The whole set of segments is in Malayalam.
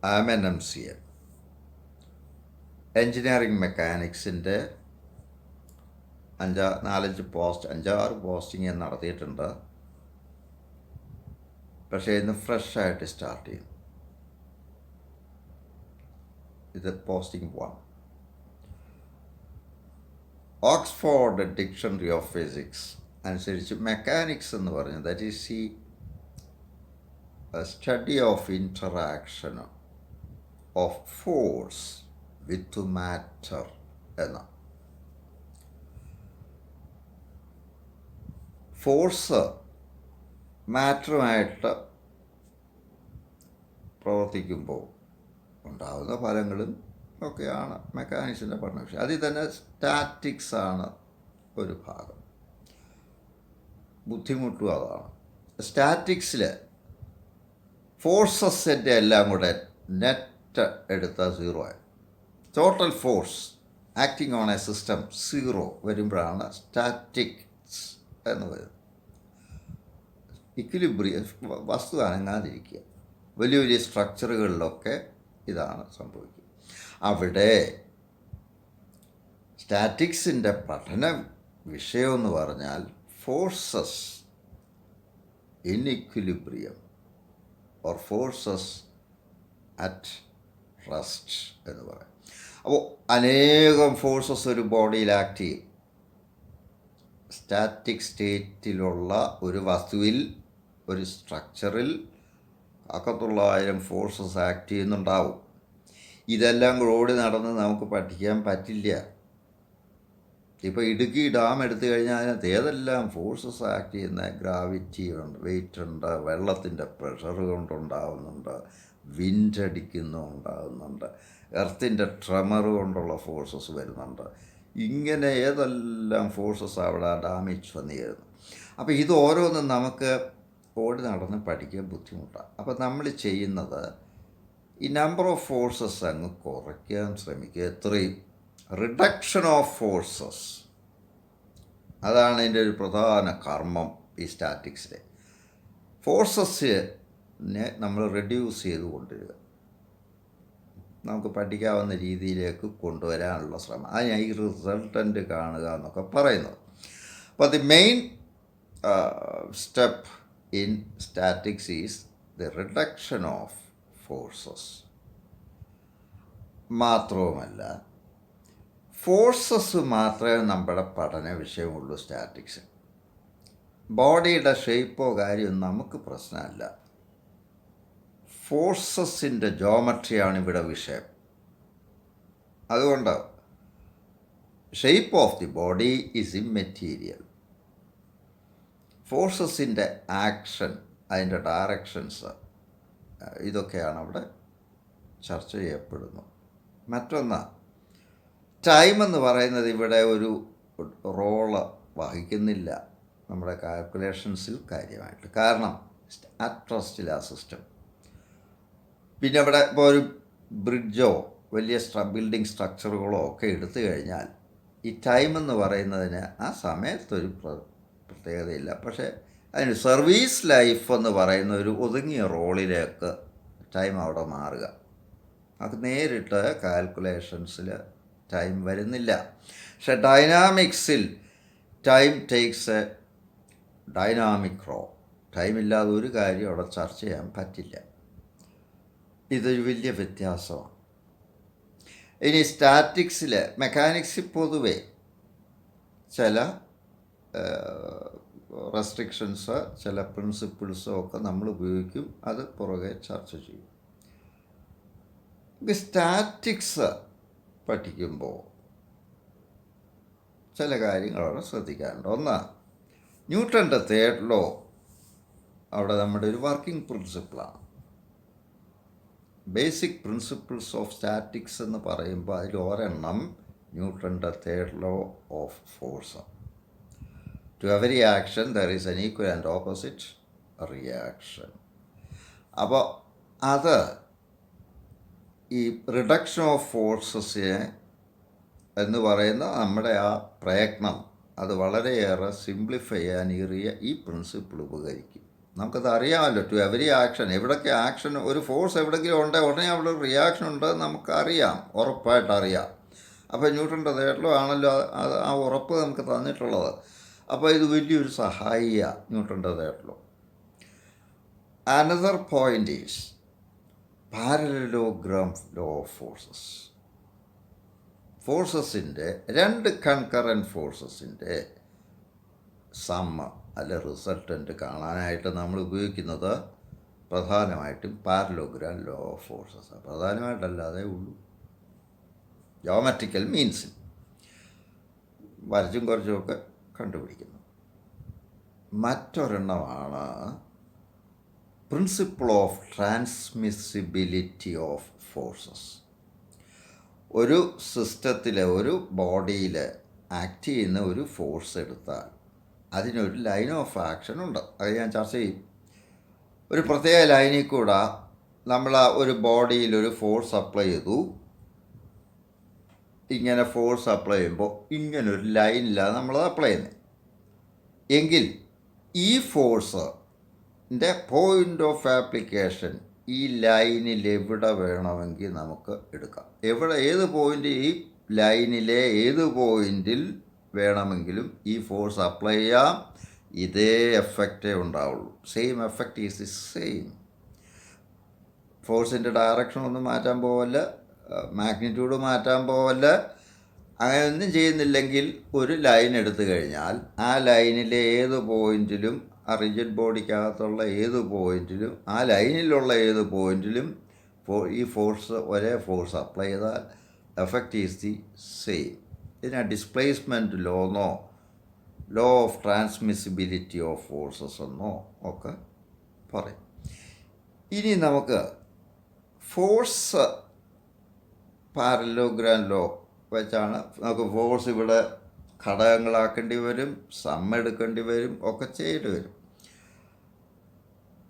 I am Ennemcien. എഞ്ചിനീയറിംഗ് മെക്കാനിക്സിൻ്റെ അഞ്ചാറ് പോസ്റ്റിംഗ് ഞാൻ നടത്തിയിട്ടുണ്ട്. പക്ഷേ ഇന്ന് ഫ്രഷായിട്ട് സ്റ്റാർട്ട് ചെയ്യും. ഇത് posting 1. Oxford dictionary of physics അനുസരിച്ച് മെക്കാനിക്സ് എന്ന് പറഞ്ഞത് ദാറ്റ് ഈസ് ഈ study of interaction of force with matter എന്ന. ഫോഴ്സ് മാറ്ററുമായിട്ട് പ്രവർത്തിക്കുമ്പോൾ ഉണ്ടാകുന്ന ഫലങ്ങളും ഒക്കെയാണ് മെക്കാനിക്സിൻ്റെ പഠന വിഷയം. അതിൽ തന്നെ സ്റ്റാറ്റിക്സ് ആണ് ഒരു ഭാഗം. ബുദ്ധിമുട്ടും അതാണ്. സ്റ്റാറ്റിക്സിൽ ഫോഴ്സസിൻ്റെ എല്ലാം കൂടെ നെറ്റ് എടുത്താൽ 0 ആയി. Total force acting on A system 0 വരുമ്പോഴാണ് സ്റ്റാറ്റിക്സ് എന്ന് വരുന്നത്. ഇക്വിലിബ്രിയം, വസ്തു അനങ്ങാതിരിക്കുക. വലിയ വലിയ സ്ട്രക്ചറുകളിലൊക്കെ ഇതാണ് സംഭവിക്കുക. അവിടെ സ്റ്റാറ്റിക്സിൻ്റെ പഠന വിഷയമെന്ന് പറഞ്ഞാൽ forces in equilibrium or forces at rest എന്ന് പറയും. അപ്പോൾ അനേകം ഫോഴ്സസ് ഒരു ബോഡിയിൽ ആക്ട് ചെയ്യും. സ്റ്റാറ്റിക് സ്റ്റേറ്റിലുള്ള ഒരു വസ്തുവിൽ, ഒരു സ്ട്രക്ചറിൽ 1,900 ഫോഴ്സസ് ആക്ട് ചെയ്യുന്നുണ്ടാവും. ഇതെല്ലാം കൂടെ ഓടി നടന്ന് നമുക്ക് പഠിക്കാൻ പറ്റില്ല. ഇപ്പോൾ ഇടുക്കി ഡാം എടുത്തു കഴിഞ്ഞാൽ അതിനകത്ത് ഏതെല്ലാം ഫോഴ്സസ് ആക്ട് ചെയ്യുന്ന ഗ്രാവിറ്റി ഉണ്ട്, വെയിറ്റ് ഉണ്ട്, വെള്ളത്തിൻ്റെ പ്രഷർ കൊണ്ടുണ്ടാകുന്നുണ്ട്, വിൻഡ് അടിക്കുന്നുണ്ടാകുന്നുണ്ട്, എർത്തിൻ്റെ ട്രെമർ കൊണ്ടുള്ള ഫോഴ്സസ് വരുന്നുണ്ട്. ഇങ്ങനെ ഏതെല്ലാം ഫോഴ്സസ് അവിടെ ഡാമേജ് വന്നു ചേരുന്നു. അപ്പോൾ ഇത് ഓരോന്നും നമുക്ക് ഓടി നടന്ന് പഠിക്കാൻ ബുദ്ധിമുട്ടാണ്. അപ്പോൾ നമ്മൾ ചെയ്യുന്നത് ഈ നമ്പർ ഓഫ് ഫോഴ്സസ് അങ്ങ് കുറയ്ക്കാൻ ശ്രമിക്കുക. എത്രയും റിഡക്ഷൻ ഓഫ് ഫോഴ്സസ്, അതാണ് ഇതിൻ്റെ ഒരു പ്രധാന കർമ്മം ഈ സ്റ്റാറ്റിക്സിലെ. ഫോഴ്സസിനെ നമ്മൾ റെഡ്യൂസ് ചെയ്ത് കൊണ്ടുവരിക, നമുക്ക് പഠിക്കാവുന്ന രീതിയിലേക്ക് കൊണ്ടുവരാനുള്ള ശ്രമം. അതിനാണ് ഈ റിസൾട്ടൻ്റ് കാണുക എന്നൊക്കെ പറയുന്നത്. അപ്പോൾ the main step in statics is the reduction of forces. മാത്രവുമല്ല, ഫോഴ്സസ് മാത്രമേ നമ്മുടെ പഠന വിഷയമുള്ളൂ സ്റ്റാറ്റിക്സ്. ബോഡിയുടെ ഷേപ്പോ കാര്യമൊന്നും നമുക്ക് പ്രശ്നമല്ല. ഫോഴ്സസിൻ്റെ ജോമെട്രിയാണ് ഇവിടെ വിഷയം. അതുകൊണ്ട് shape of the body is immaterial. ഫോഴ്സസിൻ്റെ ആക്ഷൻ, അതിൻ്റെ ഡയറക്ഷൻസ്, ഇതൊക്കെയാണ് അവിടെ ചർച്ച ചെയ്യപ്പെടുന്നത്. മറ്റൊന്ന്, ടൈം എന്ന് പറയുന്നത് ഇവിടെ ഒരു റോള് വഹിക്കുന്നില്ല നമ്മുടെ കാൽക്കുലേഷൻസിൽ കാര്യമായിട്ട്. കാരണം അറ്റ് റെസ്റ്റിൽ ആ സിസ്റ്റം. പിന്നെ അവിടെ ഇപ്പോൾ ഒരു ബ്രിഡ്ജോ വലിയ ബിൽഡിംഗ് സ്ട്രക്ചറുകളോ ഒക്കെ എടുത്തു കഴിഞ്ഞാൽ ഈ ടൈം എന്ന് പറയുന്നതിന് ആ സമയത്തൊരു പ്രത്യേകതയില്ല. പക്ഷേ അതിന് സർവീസ് ലൈഫ് എന്ന് പറയുന്ന ഒരു ഒതുങ്ങിയ റോളിലേക്ക് ടൈം അവിടെ മാറുക. അത് നേരിട്ട് കാൽക്കുലേഷൻസിൽ ടൈം വരുന്നില്ല. പക്ഷെ ഡൈനാമിക്സിൽ time takes a dynamic role. ടൈമില്ലാതെ ഒരു കാര്യം അവിടെ ചർച്ച ചെയ്യാൻ പറ്റില്ല. ഇതൊരു വലിയ വ്യത്യാസമാണ്. ഇനി സ്റ്റാറ്റിക്സിൽ, മെക്കാനിക്സിൽ പൊതുവെ ചില റെസ്ട്രിക്ഷൻസ്, ചില പ്രിൻസിപ്പിൾസോ ഒക്കെ നമ്മൾ ഉപയോഗിക്കും. അത് പുറകെ ചർച്ച ചെയ്യും. സ്റ്റാറ്റിക്സ് പഠിക്കുമ്പോൾ ചില കാര്യങ്ങളവിടെ ശ്രദ്ധിക്കാനുണ്ട്. ഒന്ന്, ന്യൂട്ടൻ്റെ തേർഡ് ലോ അവിടെ നമ്മുടെ ഒരു വർക്കിംഗ് പ്രിൻസിപ്പിളാണ്. ബേസിക് പ്രിൻസിപ്പിൾസ് ഓഫ് സ്റ്റാറ്റിക്സ് എന്ന് പറയുമ്പോൾ അതിൽ ഒരെണ്ണം ന്യൂട്ടൻ്റെ third law of force. To every action there is an equal and opposite reaction. അപ്പോൾ അത് ഈ റിഡക്ഷൻ ഓഫ് ഫോഴ്സസ് എന്ന് പറയുന്ന നമ്മുടെ ആ പ്രയത്നം അത് വളരെയേറെ സിംപ്ലിഫൈ ചെയ്യാൻ ഈ പ്രിൻസിപ്പിൾ ഉപകരിക്കും. നമുക്കത് അറിയാമല്ലോ. ടു എവരി ആക്ഷൻ, എവിടൊക്കെ ആക്ഷൻ, ഒരു ഫോഴ്സ് എവിടെയെങ്കിലും ഉണ്ടെങ്കിൽ ഉടനെ അവിടെ ഒരു റിയാക്ഷൻ ഉണ്ട് നമുക്കറിയാം, ഉറപ്പായിട്ട് അറിയാം. അപ്പോൾ ന്യൂട്ടൻ്റെ തേർഡ് ആണല്ലോ അത് ആ ഉറപ്പ് നമുക്ക് തന്നിട്ടുള്ളത്. അപ്പോൾ ഇത് വലിയൊരു സഹായിയാണ് ന്യൂട്ടൻ്റെ third. Another point is parallelogram law of forces. ഫോഴ്സസിൻ്റെ രണ്ട് കൺകറൻറ്റ് ഫോഴ്സസിൻ്റെ സമ്മ അല്ല റിസൾട്ടൻ്റ് കാണാനായിട്ട് നമ്മൾ ഉപയോഗിക്കുന്നത് പ്രധാനമായിട്ടും പാരലോഗ്രാം ലോ ഓഫ് ഫോഴ്സസ്. പ്രധാനമായിട്ടല്ലാതെ ഉള്ളൂ, ജോമെട്രിക്കൽ മീൻസിൽ വരച്ചും കുറച്ചുമൊക്കെ കണ്ടുപിടിക്കുന്നു. മറ്റൊരെണ്ണമാണ് principle of transmissibility of forces. ഒരു സിസ്റ്റത്തിലെ ഒരു ബോഡിയിൽ ആക്ട് ചെയ്യുന്ന ഒരു ഫോഴ്സ് എടുത്താൽ അതിനൊരു ലൈൻ ഓഫ് ആക്ഷൻ ഉണ്ട്. അത് ഞാൻ ചർച്ച ചെയ്യും. ഒരു പ്രത്യേക ലൈനിൽ കൂടെ നമ്മൾ ഒരു ബോഡിയിൽ ഒരു ഫോഴ്സ് അപ്ലൈ ചെയ്തു. ഇങ്ങനെ ഫോഴ്സ് അപ്ലൈ ചെയ്യുമ്പോൾ ഇങ്ങനൊരു ലൈനിലാണ് നമ്മളത് അപ്ലൈ ചെയ്യുന്നത് എങ്കിൽ ഈ ഫോഴ്സിൻ്റെ പോയിൻ്റ് ഓഫ് ആപ്ലിക്കേഷൻ ഈ ലൈനിൽ എവിടെ വേണമെങ്കിൽ നമുക്ക് എടുക്കാം. ഏത് പോയിൻ്റ്, ഈ ലൈനിലെ ഏത് പോയിൻറ്റിൽ വേണമെങ്കിലും ഈ ഫോഴ്സ് അപ്ലൈ ചെയ്യാം. ഇതേ എഫക്റ്റേ ഉണ്ടാവുള്ളൂ. Same effect is the same. ഫോഴ്സിൻ്റെ ഡയറക്ഷൻ ഒന്നും മാറ്റാൻ പോവല്ല, മാഗ്നിറ്റ്യൂഡ് മാറ്റാൻ പോവല്ല. അങ്ങനെയൊന്നും ചെയ്യുന്നില്ലെങ്കിൽ ഒരു ലൈൻ എടുത്തു കഴിഞ്ഞാൽ ആ ലൈനിലെ ഏത് പോയിൻറ്റിലും, ആ റിജിഡ് ബോഡിക്കകത്തുള്ള ഏത് പോയിൻറ്റിലും, ആ ലൈനിലുള്ള ഏത് പോയിൻറ്റിലും ഈ ഫോഴ്സ്, ഒരേ ഫോഴ്സ് അപ്ലൈ ചെയ്താൽ എഫക്റ്റ് ഈസ് ദി സെയിം. ഇതിനെ ഡിസ്പ്ലേസ്മെൻറ്റ് ലോ എന്നോ law of transmissibility of forces എന്നോ ഒക്കെ പറയും. ഇനി നമുക്ക് ഫോഴ്സ് പാരലോഗ്രാം ലോ വെച്ചാണ് നമുക്ക് ഫോഴ്സ് ഇവിടെ ഘടകങ്ങളാക്കേണ്ടി വരും, സം എടുക്കേണ്ടി വരും, ഒക്കെ ചെയ്യേണ്ടി വരും.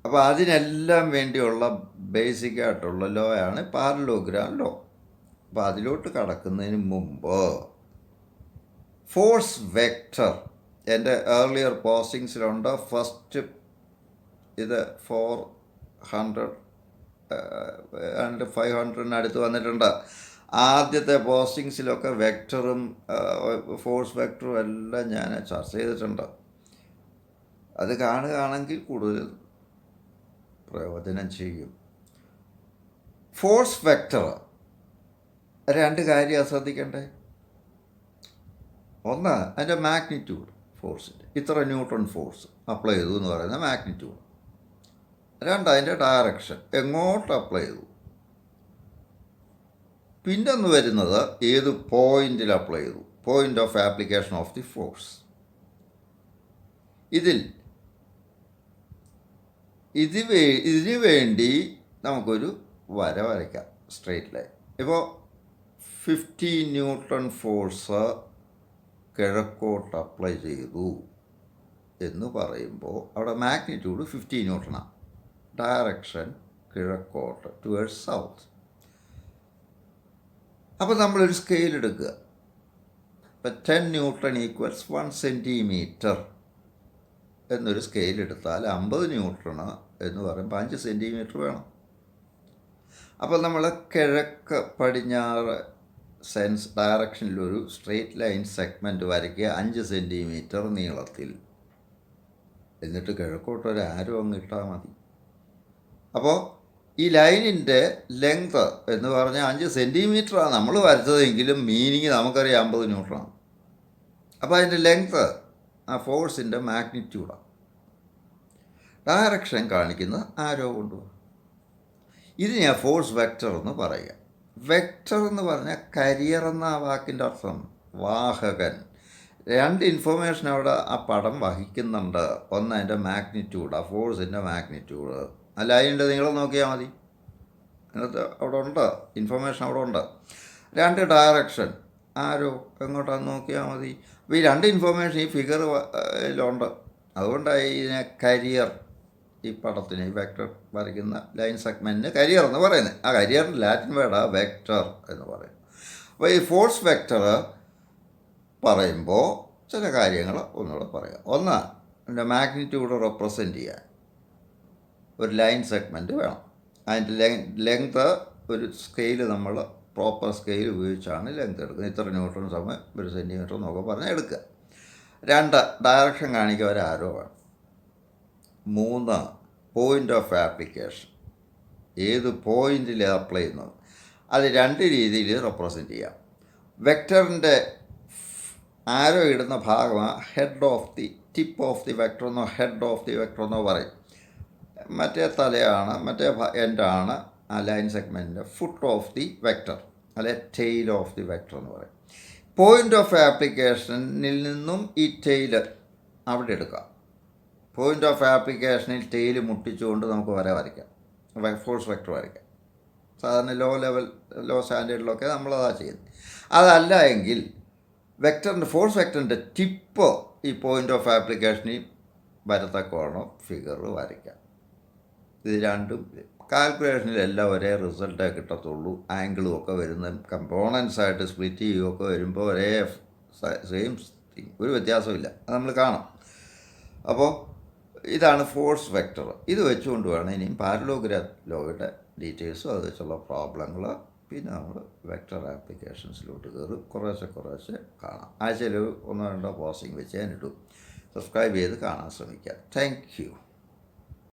അപ്പോൾ അതിനെല്ലാം വേണ്ടിയുള്ള ബേസിക്കായിട്ടുള്ള ലോ ആണ് പാരലോഗ്രാം ലോ. അപ്പോൾ അതിലോട്ട് കടക്കുന്നതിന് മുമ്പ് ഫോഴ്സ് വെക്റ്റർ എൻ്റെ ഏർലിയർ പോസ്റ്റിങ്സിലുണ്ട്. ഫസ്റ്റ് ഇത് 400 ആൻഡ് 500 അടുത്ത് വന്നിട്ടുണ്ട്. ആദ്യത്തെ പോസ്റ്റിങ്സിലൊക്കെ വെക്റ്ററും ഫോഴ്സ് വെക്റ്ററും എല്ലാം ഞാൻ ചർച്ച ചെയ്തിട്ടുണ്ട്. അത് കാണുകയാണെങ്കിൽ കൂടുതൽ പ്രയോജനം ചെയ്യും. ഫോഴ്സ് വെക്റ്റർ രണ്ട് കാര്യം ശ്രദ്ധിക്കണ്ടേ. ഒന്ന്, അതിൻ്റെ മാഗ്നിറ്റ്യൂഡ്, ഫോഴ്സിൻ്റെ ഇത്ര ന്യൂട്ടൺ ഫോഴ്സ് അപ്ലൈ ചെയ്തു എന്ന് പറയുന്ന മാഗ്നിറ്റ്യൂഡ്. രണ്ട്, അതിൻ്റെ ഡയറക്ഷൻ, എങ്ങോട്ട് അപ്ലൈ ചെയ്തു. പിന്നൊന്ന് വരുന്നത് ഏത് പോയിൻറ്റിൽ അപ്ലൈ ചെയ്തു, point of application of the force. ഇതിന് വേണ്ടി നമുക്കൊരു വര വരയ്ക്കാം, സ്ട്രെയിറ്റ് ലൈൻ. ഇപ്പോൾ 50 ന്യൂട്ടൺ ഫോഴ്സ് കിഴക്കോട്ട് അപ്ലൈ ചെയ്തു എന്ന് പറയുമ്പോൾ അവിടെ മാഗ്നിറ്റ്യൂഡ് 50 ന്യൂട്ടണാണ്, ഡയറക്ഷൻ കിഴക്കോട്ട് ടുവേർഡ്സ് സൗത്ത്. അപ്പോൾ നമ്മളൊരു സ്കെയിൽ എടുക്കുക. ഇപ്പം 10 ന്യൂട്ടൺ ഈക്വൽസ് 1 സെൻറ്റിമീറ്റർ എന്നൊരു സ്കെയിൽ എടുത്താൽ 50 ന്യൂട്ടൺ എന്ന് പറയുമ്പോൾ 5 സെൻറ്റിമീറ്റർ വേണം. അപ്പോൾ നമ്മൾ കിഴക്ക് പടിഞ്ഞാറ് ഡയറക്ഷനിലൊരു സ്ട്രെയിറ്റ് ലൈൻ സെഗ്മെൻറ്റ് വരയ്ക്കുക 5 സെൻറ്റിമീറ്റർ നീളത്തിൽ. എന്നിട്ട് കിഴക്കോട്ടൊരു ആരോ അങ്ങ് ഇട്ടാൽ മതി. അപ്പോൾ ഈ ലൈനിൻ്റെ ലെങ്ത് എന്ന് പറഞ്ഞാൽ 5 സെൻറ്റിമീറ്ററാണ് നമ്മൾ വരച്ചതെങ്കിലും മീനിങ് നമുക്കറിയാം 50 ന്യൂട്ടണാണ്. അപ്പോൾ അതിൻ്റെ ലെങ്ത് ആ ഫോഴ്സിൻ്റെ മാഗ്നിറ്റ്യൂഡാണ്. ഡയറക്ഷൻ കാണിക്കുന്നത് ആരോ കൊണ്ടുപോകും. ഇത് ഞാൻ ഫോഴ്സ് വെക്റ്റർ എന്ന് പറയുക. വെക്റ്റർ എന്ന് പറഞ്ഞാൽ കരിയർ എന്ന ആ വാക്കിൻ്റെ അർത്ഥം വാഹകൻ. രണ്ട് ഇൻഫർമേഷൻ അവിടെ ആ പടം വഹിക്കുന്നുണ്ട്. ഒന്ന് അതിൻ്റെ മാഗ്നിറ്റ്യൂഡ്, ആ ഫോഴ്സിൻ്റെ മാഗ്നിറ്റ്യൂഡ്. അല്ല, അതിൻ്റെ നീളം നോക്കിയാൽ മതി, അതിനകത്ത് അവിടെ ഉണ്ട്, ഇൻഫർമേഷൻ അവിടെ ഉണ്ട്. രണ്ട്, ഡയറക്ഷൻ, ആരോ എങ്ങോട്ടാന്ന് നോക്കിയാൽ മതി. അപ്പോൾ ഈ രണ്ട് ഇൻഫർമേഷൻ ഈ ഫിഗറിലുണ്ട്. അതുകൊണ്ടാണ് ഇതിനെ കരിയർ, ഈ പടത്തിന് ഈ വെക്റ്റർ വരയ്ക്കുന്ന ലൈൻ സെഗ്മെൻറ്റിന് കരിയർ എന്ന് പറയുന്നത്. ആ കരിയറിൻ്റെ ലാറ്റിൻ വേർഡാണ് വെക്റ്റർ എന്ന് പറയും. അപ്പോൾ ഈ ഫോഴ്സ് വെക്റ്റർ പറയുമ്പോൾ ചില കാര്യങ്ങൾ ഒന്നുകൂടെ പറയാം. ഒന്ന്, അതിൻ്റെ മാഗ്നിറ്റ്യൂഡ് റെപ്രസെൻ്റ് ചെയ്യാൻ. ഒരു ലൈൻ സെഗ്മെൻറ്റ് വേണം. അതിൻ്റെ ലെങ്ത് ഒരു സ്കെയിൽ നമ്മൾ പ്രോപ്പർ സ്കെയിൽ ഉപയോഗിച്ചാണ് ലെങ്ത് എടുക്കുന്നത്. ഇത്ര ന്യൂട്ടൺ സമയം 1 സെൻറ്റിമീറ്റർ എന്നൊക്കെ പറഞ്ഞാൽ എടുക്കുക. 2 ഡയറക്ഷൻ കാണിക്കുക ഒരു ആരോ വേണം. 3 പോയിൻ്റ് ഓഫ് ആപ്ലിക്കേഷൻ, ഏത് പോയിൻറ്റിൽ അപ്ലൈ ചെയ്യുന്നത്. അത് 2 രീതിയിൽ റെപ്രസെൻറ്റ് ചെയ്യാം. വെക്ടറിൻ്റെ ആരോ ഇടുന്ന ഭാഗമാണ് head of the tip of the vector എന്നോ ഹെഡ് ഓഫ് ദി വെക്ടർ എന്നോ പറയും. മറ്റേ തലയാണ്, മറ്റേ എൻഡാണ് ആ ലൈൻ സെഗ്മെൻറ്റിൻ്റെ ഫുട്ട് ഓഫ് ദി വെക്ടർ, അല്ലെ ടെയിൽ ഓഫ് ദി വെക്ടർ എന്ന് പറയും. പോയിൻ്റ് ഓഫ് ആപ്ലിക്കേഷനിൽ നിന്നും ഈ ടെയിൽ അവിടെ എടുക്കാം. പോയിൻ്റ് ഓഫ് ആപ്ലിക്കേഷനിൽ ടെയിൽ മുട്ടിച്ചുകൊണ്ട് നമുക്ക് വരയ്ക്കാം, ഫോഴ്സ് വെക്ടർ വരയ്ക്കാം. സാധാരണ ലോ സ്റ്റാൻഡേർഡിലൊക്കെ നമ്മളതാ ചെയ്യുന്നത്. അതല്ല എങ്കിൽ വെക്ടറിൻ്റെ ഫോഴ്സ് വെക്ടറിൻ്റെ ടിപ്പ് ഈ പോയിൻ്റ് ഓഫ് ആപ്ലിക്കേഷനിൽ വരത്തക്കോണം ഫിഗർ വരയ്ക്കാം. ഇത് രണ്ടും കാൽക്കുലേഷനിലെല്ലാം ഒരേ റിസൾട്ടേ കിട്ടത്തുള്ളൂ. ആംഗിളും ഒക്കെ വരുന്ന കമ്പോണൻസായിട്ട് സ്പ്ലിറ്റ് ചെയ്യുകയൊക്കെ വരുമ്പോൾ ഒരേ സെയിം തിങ്, ഒരു വ്യത്യാസമില്ല, അത് നമ്മൾ കാണാം. അപ്പോൾ ഇതാണ് ഫോഴ്സ് വെക്ടർ. ഇത് വെച്ചുകൊണ്ട് വേണം ഇനിയും പാരലോഗ്രാഫ് ലോയുടെ ഡീറ്റെയിൽസും അത് വെച്ചുള്ള പ്രോബ്ലങ്ങൾ പിന്നെ നമ്മൾ വെക്ടർ ആപ്ലിക്കേഷൻസിലോട്ട് കയറും. കുറേശ്ശെ കാണാം. ആഴ്ചയിൽ 1-2 പോസ്റ്റിംഗ് വെച്ച് ഞാനിടും. സബ്സ്ക്രൈബ് ചെയ്ത് കാണാൻ ശ്രമിക്കാം. Thank you.